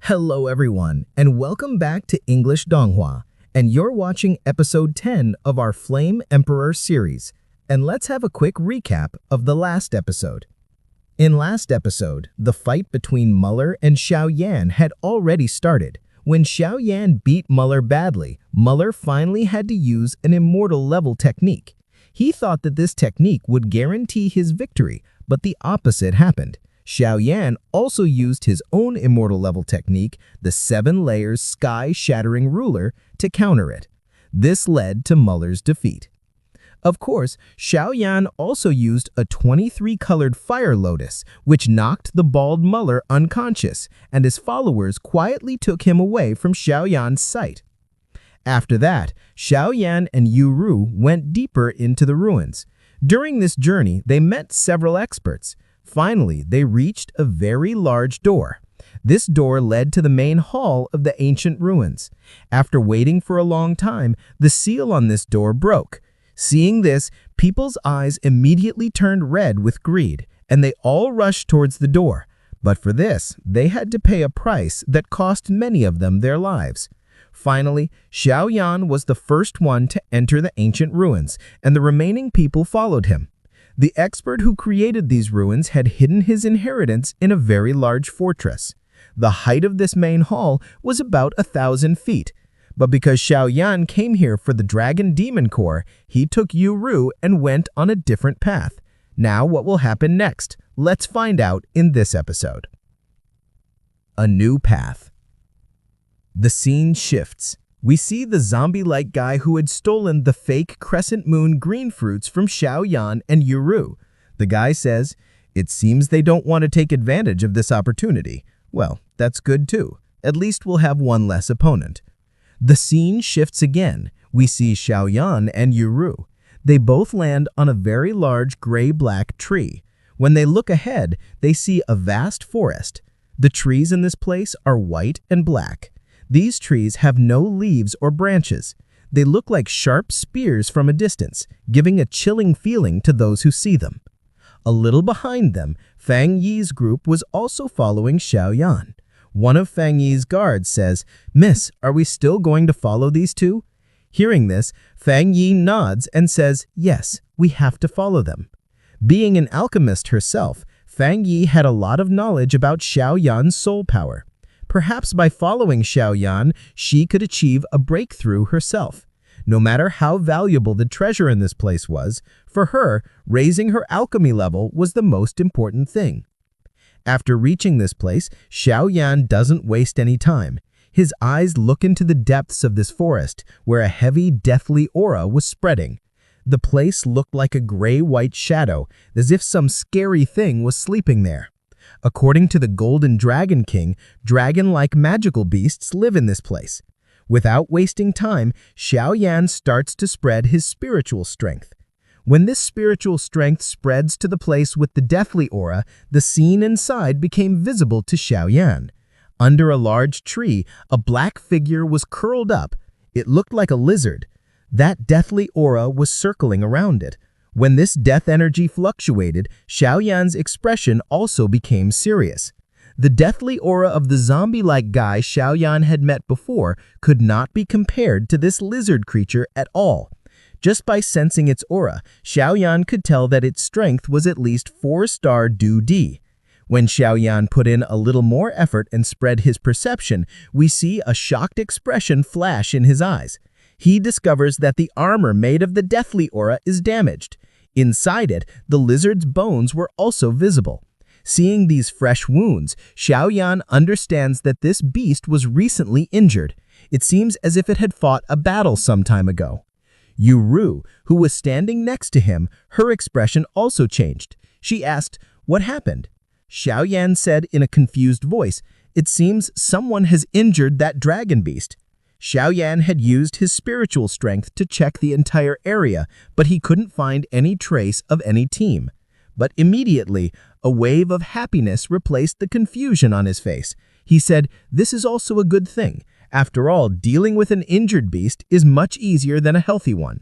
Hello everyone, and welcome back to English Donghua, and you're watching episode 10 of our Flame Emperor series. And let's have a quick recap of the last episode. In last episode, the fight between Muller and Xiao Yan had already started. When Xiao Yan beat Muller badly, Muller finally had to use an immortal level technique. He thought that this technique would guarantee his victory, but the opposite happened. Xiao Yan also used his own immortal level technique, the 7 layers sky-shattering ruler, to counter it. This led to Muller's defeat. Of course, Xiao Yan also used a 23-colored fire lotus, which knocked the bald Muller unconscious, and his followers quietly took him away from Xiao Yan's sight. After that, Xiao Yan and Yu Ru went deeper into the ruins. During this journey, they met several experts. Finally, they reached a very large door. This door led to the main hall of the ancient ruins. After waiting for a long time, the seal on this door broke. Seeing this, people's eyes immediately turned red with greed, and they all rushed towards the door. But for this, they had to pay a price that cost many of them their lives. Finally, Xiao Yan was the first one to enter the ancient ruins, and the remaining people followed him. The expert who created these ruins had hidden his inheritance in a very large fortress. The height of this main hall was about 1,000 feet. But because Xiao Yan came here for the Dragon Demon Core, he took Yu Ru and went on a different path. Now what will happen next? Let's find out in this episode. A new path. The scene shifts. We see the zombie-like guy who had stolen the fake crescent moon green fruits from Xiao Yan and Yu Ru. The guy says, "It seems they don't want to take advantage of this opportunity." Well, that's good too. At least we'll have one less opponent. The scene shifts again. We see Xiao Yan and Yu Ru. They both land on a very large gray-black tree. When they look ahead, they see a vast forest. The trees in this place are white and black. These trees have no leaves or branches. They look like sharp spears from a distance, giving a chilling feeling to those who see them. A little behind them, Fang Yi's group was also following Xiao Yan. One of Fang Yi's guards says, "Miss, are we still going to follow these two?" Hearing this, Fang Yi nods and says, "Yes, we have to follow them." Being an alchemist herself, Fang Yi had a lot of knowledge about Xiao Yan's soul power. Perhaps by following Xiao Yan, she could achieve a breakthrough herself. No matter how valuable the treasure in this place was, for her, raising her alchemy level was the most important thing. After reaching this place, Xiao Yan doesn't waste any time. His eyes look into the depths of this forest, where a heavy, deathly aura was spreading. The place looked like a gray-white shadow, as if some scary thing was sleeping there. According to the Golden Dragon King, dragon-like magical beasts live in this place. Without wasting time, Xiao Yan starts to spread his spiritual strength. When this spiritual strength spreads to the place with the deathly aura, the scene inside became visible to Xiao Yan. Under a large tree, a black figure was curled up. It looked like a lizard. That deathly aura was circling around it. When this death energy fluctuated, Xiao Yan's expression also became serious. The deathly aura of the zombie-like guy Xiao Yan had met before could not be compared to this lizard creature at all. Just by sensing its aura, Xiao Yan could tell that its strength was at least 4-star Du-D. When Xiao Yan put in a little more effort and spread his perception, we see a shocked expression flash in his eyes. He discovers that the armor made of the deathly aura is damaged. Inside it, the lizard's bones were also visible. Seeing these fresh wounds, Xiao Yan understands that this beast was recently injured. It seems as if it had fought a battle some time ago. Yu Ru, who was standing next to him, her expression also changed. She asked, "What happened?" Xiao Yan said in a confused voice, "It seems someone has injured that dragon beast." Xiao Yan had used his spiritual strength to check the entire area, but he couldn't find any trace of any team. But immediately, a wave of happiness replaced the confusion on his face. He said, "This is also a good thing. After all, dealing with an injured beast is much easier than a healthy one."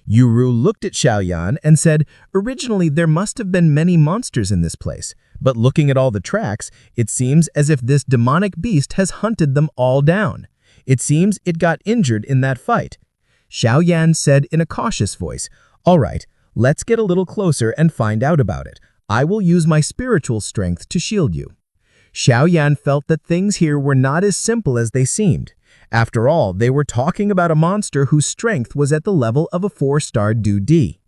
Yu Ru looked at Xiao Yan and said, "Originally, there must have been many monsters in this place, But looking at all the tracks, it seems as if this demonic beast has hunted them all down. It seems it got injured in that fight. Xiao Yan said in a cautious voice, "All right, let's get a little closer and find out about it. I will use my spiritual strength to shield you." Xiao Yan felt that things here were not as simple as they seemed. After all, they were talking about a monster whose strength was at the level of a 4-star DD.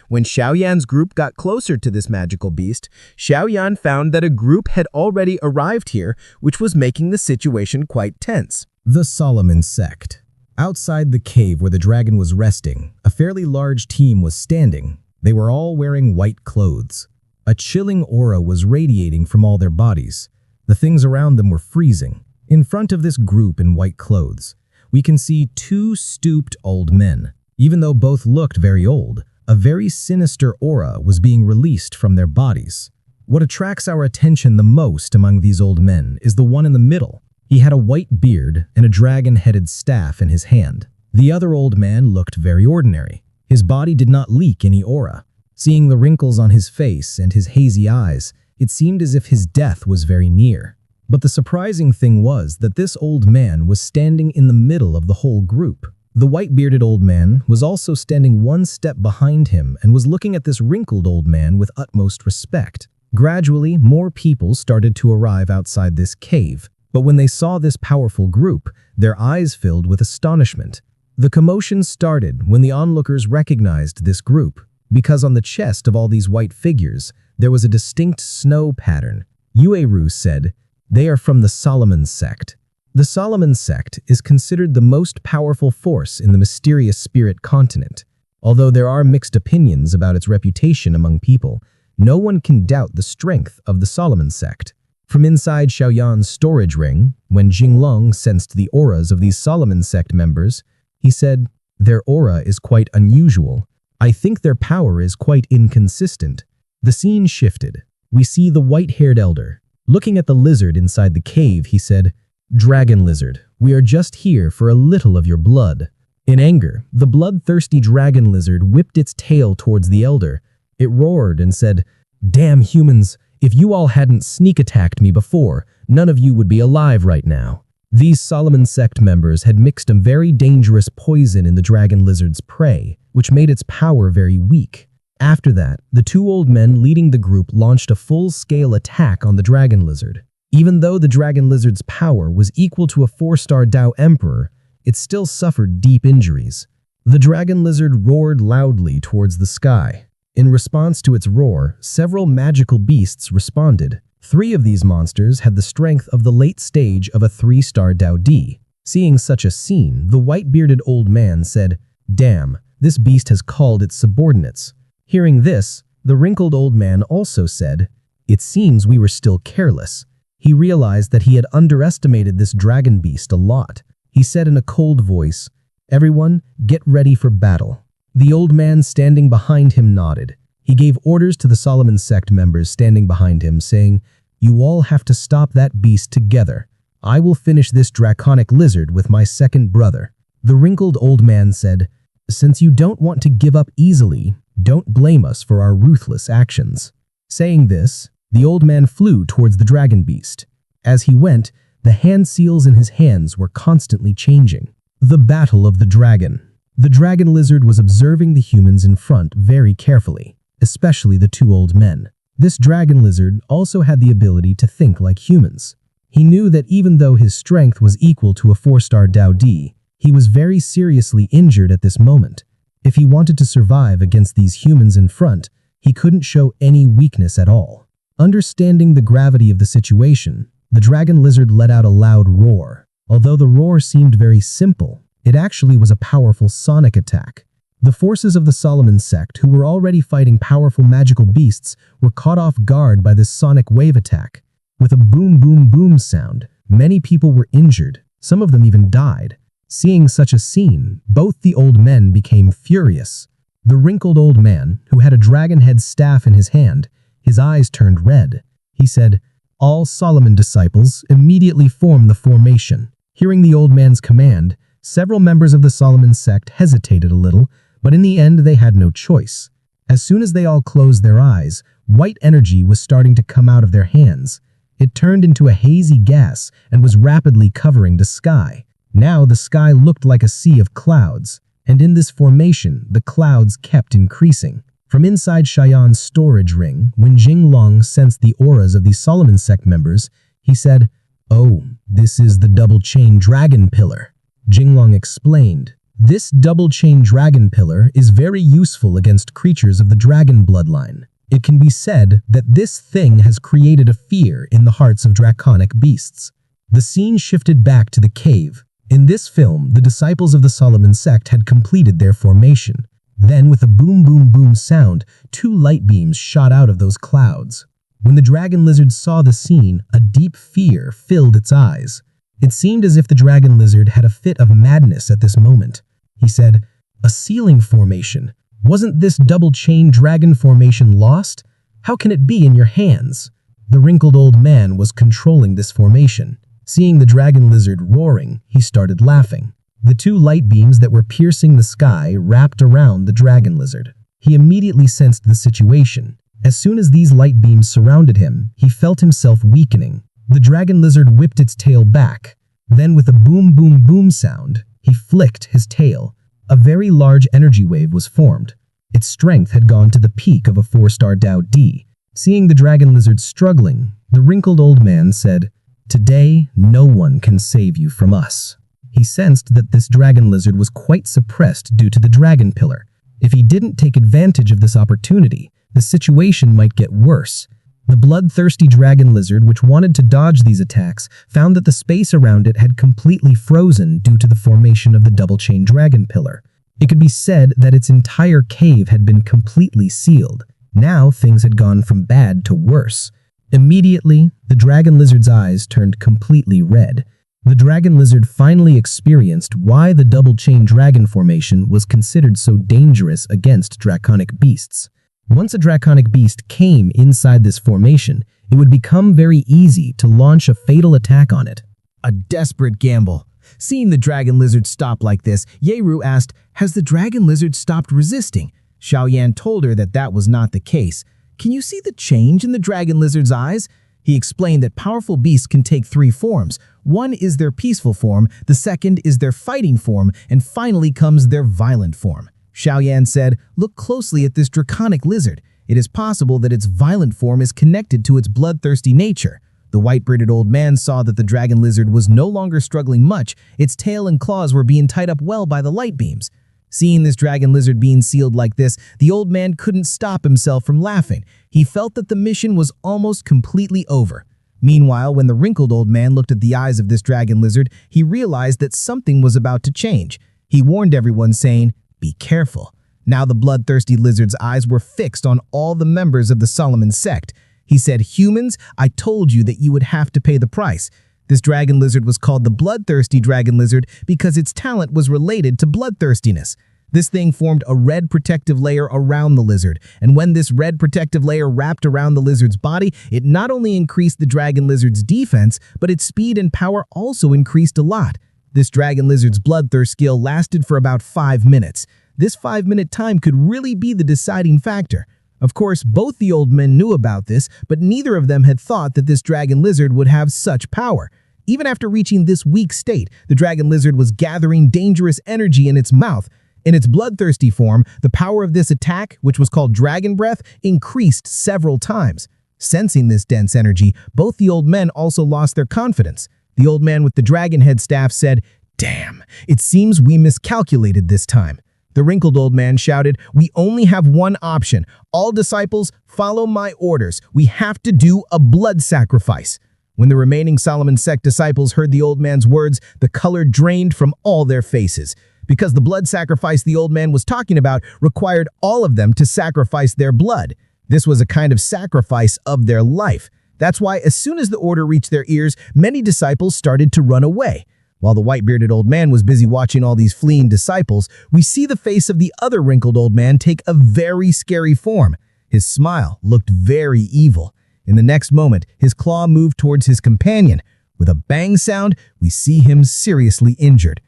When Xiao Yan's group got closer to this magical beast, Xiao Yan found that a group had already arrived here, which was making the situation quite tense. The Solomon sect. Outside the cave where the dragon was resting, a fairly large team was standing. They were all wearing white clothes. A chilling aura was radiating from all their bodies. The things around them were freezing. In front of this group in white clothes, we can see two stooped old men. Even though both looked very old, a very sinister aura was being released from their bodies. What attracts our attention the most among these old men is the one in the middle. He had a white beard and a dragon-headed staff in his hand. The other old man looked very ordinary. His body did not leak any aura. Seeing the wrinkles on his face and his hazy eyes, it seemed as if his death was very near. But the surprising thing was that this old man was standing in the middle of the whole group. The white-bearded old man was also standing one step behind him and was looking at this wrinkled old man with utmost respect. Gradually, more people started to arrive outside this cave, but when they saw this powerful group, their eyes filled with astonishment. The commotion started when the onlookers recognized this group, because on the chest of all these white figures, there was a distinct snow pattern. Yueru said, "They are from the Solomon sect." The Solomon sect is considered the most powerful force in the mysterious spirit continent. Although there are mixed opinions about its reputation among people, no one can doubt the strength of the Solomon sect. From inside Xiao Yan's storage ring, when Jinglong sensed the auras of these Solomon sect members, he said, "Their aura is quite unusual. I think their power is quite inconsistent." The scene shifted. We see the white-haired elder. Looking at the lizard inside the cave, he said, "Dragon lizard, we are just here for a little of your blood." In anger, the bloodthirsty dragon lizard whipped its tail towards the elder. It roared and said, "Damn humans, if you all hadn't sneak attacked me before, none of you would be alive right now." These Solomon sect members had mixed a very dangerous poison in the dragon lizard's prey, which made its power very weak. After that, the two old men leading the group launched a full-scale attack on the dragon lizard. Even though the dragon lizard's power was equal to a 4-star Dao Emperor, it still suffered deep injuries. The dragon lizard roared loudly towards the sky. In response to its roar, several magical beasts responded. 3 of these monsters had the strength of the late stage of a 3-star Dao D. Seeing such a scene, the white-bearded old man said, "Damn, this beast has called its subordinates." Hearing this, the wrinkled old man also said, "It seems we were still careless." He realized that he had underestimated this dragon beast a lot. He said in a cold voice, "Everyone, get ready for battle." The old man standing behind him nodded. He gave orders to the Solomon sect members standing behind him, saying, "You all have to stop that beast together. I will finish this draconic lizard with my second brother." The wrinkled old man said, "Since you don't want to give up easily, don't blame us for our ruthless actions." Saying this, the old man flew towards the dragon beast. As he went, the hand seals in his hands were constantly changing. The Battle of the Dragon. The dragon lizard was observing the humans in front very carefully, especially the 2 old men. This dragon lizard also had the ability to think like humans. He knew that even though his strength was equal to a 4-star Dao D, he was very seriously injured at this moment. If he wanted to survive against these humans in front, he couldn't show any weakness at all. Understanding the gravity of the situation, the dragon lizard let out a loud roar. Although the roar seemed very simple, it actually was a powerful sonic attack. The forces of the Solomon sect, who were already fighting powerful magical beasts, were caught off guard by this sonic wave attack. With a boom boom boom sound, many people were injured, some of them even died. Seeing such a scene, both the old men became furious. The wrinkled old man, who had a dragon head staff in his hand, his eyes turned red. He said, "All Solomon disciples immediately form the formation." Hearing the old man's command, several members of the Solomon sect hesitated a little, but in the end they had no choice. As soon as they all closed their eyes, White energy was starting to come out of their hands. It turned into a hazy gas and was rapidly covering the sky. Now the sky looked like a sea of clouds, and in this formation, the clouds kept increasing. From inside Xiao Yan's storage ring, when Jinglong sensed the auras of the Solomon sect members, he said, "Oh, this is the double-chain dragon pillar." Jinglong explained, "This double-chain dragon pillar is very useful against creatures of the dragon bloodline. It can be said that this thing has created a fear in the hearts of draconic beasts." The scene shifted back to the cave. In this film, the disciples of the Solomon sect had completed their formation. Then, with a boom boom boom sound, 2 light beams shot out of those clouds. When the dragon lizard saw the scene, a deep fear filled its eyes. It seemed as if the dragon lizard had a fit of madness at this moment. He said, "A ceiling formation. Wasn't this double-chain dragon formation lost? How can it be in your hands?" The wrinkled old man was controlling this formation. Seeing the dragon lizard roaring, he started laughing. The 2 light beams that were piercing the sky wrapped around the dragon lizard. He immediately sensed the situation. As soon as these light beams surrounded him, he felt himself weakening. The dragon lizard whipped its tail back. Then, with a boom boom boom sound, he flicked his tail. A very large energy wave was formed. Its strength had gone to the peak of a 4-star Tao D. Seeing the dragon lizard struggling, the wrinkled old man said, "Today, no one can save you from us." He sensed that this dragon lizard was quite suppressed due to the dragon pillar. If he didn't take advantage of this opportunity, the situation might get worse. The bloodthirsty dragon lizard, which wanted to dodge these attacks, found that the space around it had completely frozen due to the formation of the double-chain dragon pillar. It could be said that its entire cave had been completely sealed. Now things had gone from bad to worse. Immediately, the dragon lizard's eyes turned completely red. The dragon lizard finally experienced why the double-chain dragon formation was considered so dangerous against draconic beasts. Once a draconic beast came inside this formation, it would become very easy to launch a fatal attack on it. A desperate gamble. Seeing the dragon lizard stop like this, Yeru asked, "Has the dragon lizard stopped resisting?" Xiao Yan told her that that was not the case. "Can you see the change in the dragon lizard's eyes?" He explained that powerful beasts can take 3 forms. One is their peaceful form, the second is their fighting form, and finally comes their violent form. Xiao Yan said, "Look closely at this draconic lizard. It is possible that its violent form is connected to its bloodthirsty nature." The white-bearded old man saw that the dragon lizard was no longer struggling much. Its tail and claws were being tied up well by the light beams. Seeing this dragon lizard being sealed like this, the old man couldn't stop himself from laughing. He felt that the mission was almost completely over. Meanwhile, when the wrinkled old man looked at the eyes of this dragon lizard, he realized that something was about to change. He warned everyone, saying, "Be careful." Now the bloodthirsty lizard's eyes were fixed on all the members of the Solomon sect. He said, "Humans, I told you that you would have to pay the price." This dragon lizard was called the bloodthirsty dragon lizard because its talent was related to bloodthirstiness. This thing formed a red protective layer around the lizard, and when this red protective layer wrapped around the lizard's body, it not only increased the dragon lizard's defense, but its speed and power also increased a lot. This dragon lizard's bloodthirst skill lasted for about 5 minutes. This 5-minute time could really be the deciding factor. Of course, both the old men knew about this, but neither of them had thought that this dragon lizard would have such power. Even after reaching this weak state, the dragon lizard was gathering dangerous energy in its mouth. In its bloodthirsty form, the power of this attack, which was called Dragon Breath, increased several times. Sensing this dense energy, both the old men also lost their confidence. The old man with the dragon head staff said, "Damn, it seems we miscalculated this time." The wrinkled old man shouted, "We only have one option. All disciples, follow my orders. We have to do a blood sacrifice." When the remaining Solomon sect disciples heard the old man's words, the color drained from all their faces. Because the blood sacrifice the old man was talking about required all of them to sacrifice their blood. This was a kind of sacrifice of their life. That's why as soon as the order reached their ears, many disciples started to run away. While the white-bearded old man was busy watching all these fleeing disciples, we see the face of the other wrinkled old man take a very scary form. His smile looked very evil. In the next moment, his claw moved towards his companion. With a bang sound, we see him seriously injured.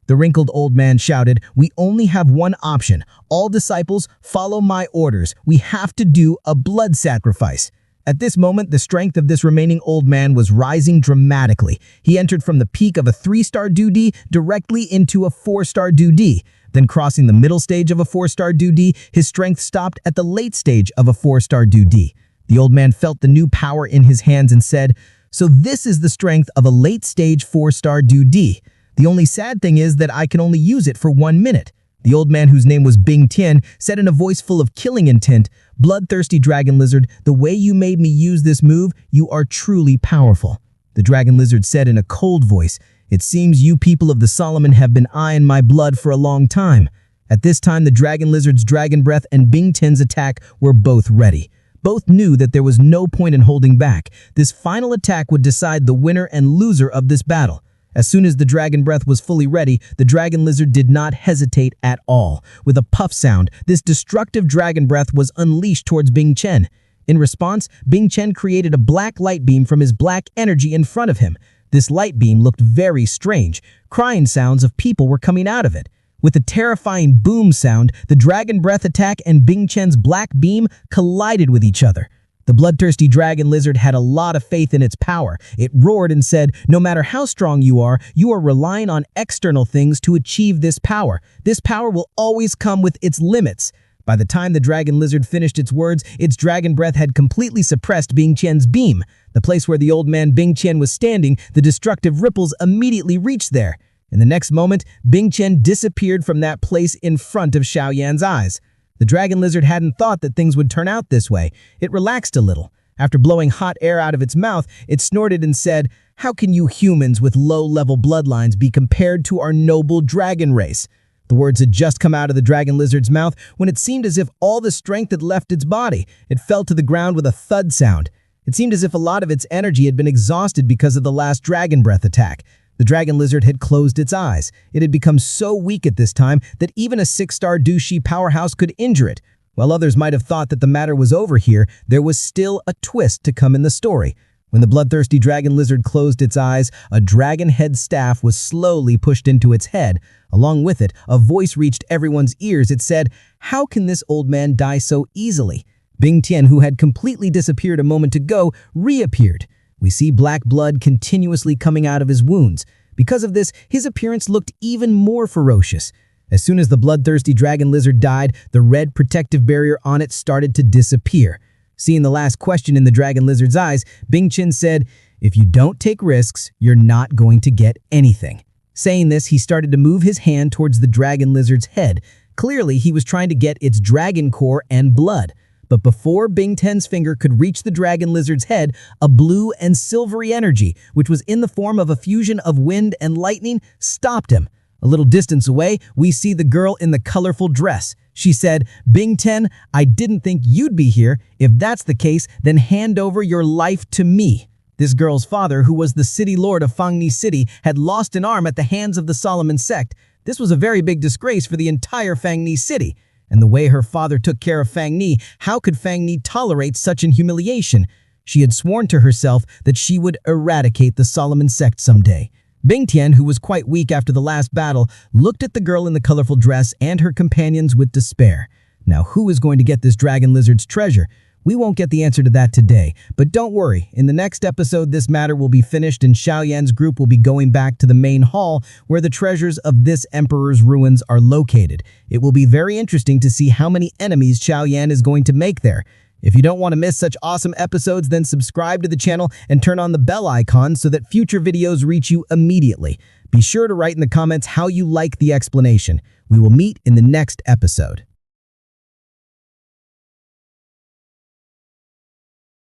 The wrinkled old man shouted, "We only have one option. All disciples, follow my orders. We have to do a blood sacrifice." At this moment, the strength of this remaining old man was rising dramatically. He entered from the peak of a 3-star duty directly into a 4-star duty. Then crossing the middle stage of a 4-star duty, his strength stopped at the late stage of a 4-star duty. The old man felt the new power in his hands and said, "So this is the strength of a late stage 4-star duty. The only sad thing is that I can only use it for 1 minute." The old man, whose name was Bing Tian, said in a voice full of killing intent, "Bloodthirsty dragon lizard, the way you made me use this move, you are truly powerful." The dragon lizard said in a cold voice, "It seems you people of the Solomon have been eyeing my blood for a long time." At this time, the dragon lizard's dragon breath and Bing Tian's attack were both ready. Both knew that there was no point in holding back. This final attack would decide the winner and loser of this battle. As soon as the dragon breath was fully ready, the dragon lizard did not hesitate at all. With a puff sound, this destructive dragon breath was unleashed towards Bing Chen. In response, Bing Chen created a black light beam from his black energy in front of him. This light beam looked very strange. Crying sounds of people were coming out of it. With a terrifying boom sound, the dragon breath attack and Bing Chen's black beam collided with each other. The bloodthirsty dragon lizard had a lot of faith in its power. It roared and said, "No matter how strong you are relying on external things to achieve this power. This power will always come with its limits." By the time the dragon lizard finished its words, its dragon breath had completely suppressed Bing Qian's beam. The place where the old man Bing Qian was standing, the destructive ripples immediately reached there. In the next moment, Bing Qian disappeared from that place in front of Xiao Yan's eyes. The dragon lizard hadn't thought that things would turn out this way. It relaxed a little. After blowing hot air out of its mouth, it snorted and said, "How can you humans with low-level bloodlines be compared to our noble dragon race?" The words had just come out of the dragon lizard's mouth when it seemed as if all the strength had left its body. It fell to the ground with a thud sound. It seemed as if a lot of its energy had been exhausted because of the last dragon breath attack. The dragon lizard had closed its eyes. It had become so weak at this time that even a 6-star douchey powerhouse could injure it. While others might have thought that the matter was over here, there was still a twist to come in the story. When the bloodthirsty dragon lizard closed its eyes, a dragon head staff was slowly pushed into its head. Along with it, a voice reached everyone's ears. It said, "How can this old man die so easily?" Bing Tian, who had completely disappeared a moment ago, reappeared. We see black blood continuously coming out of his wounds. Because of this, his appearance looked even more ferocious. As soon as the bloodthirsty dragon lizard died, the red protective barrier on it started to disappear. Seeing the last question in the dragon lizard's eyes, Bing Qian said, "If you don't take risks, you're not going to get anything." Saying this, he started to move his hand towards the dragon lizard's head. Clearly, he was trying to get its dragon core and blood. But before Bing Tian's finger could reach the dragon lizard's head, a blue and silvery energy, which was in the form of a fusion of wind and lightning, stopped him. A little distance away, we see the girl in the colorful dress. She said, "Bing Tian, I didn't think you'd be here. If that's the case, then hand over your life to me." This girl's father, who was the city lord of Fangni City, had lost an arm at the hands of the Solomon sect. This was a very big disgrace for the entire Fangni City. And the way her father took care of Fangni, how could Fangni tolerate such an humiliation? She had sworn to herself that she would eradicate the Solomon sect someday. Bing Tian, who was quite weak after the last battle, looked at the girl in the colorful dress and her companions with despair. Now, who is going to get this dragon lizard's treasure? We won't get the answer to that today, but don't worry. In the next episode, this matter will be finished and Xiao Yan's group will be going back to the main hall where the treasures of this emperor's ruins are located. It will be very interesting to see how many enemies Xiao Yan is going to make there. If you don't want to miss such awesome episodes, then subscribe to the channel and turn on the bell icon so that future videos reach you immediately. Be sure to write in the comments how you like the explanation. We will meet in the next episode.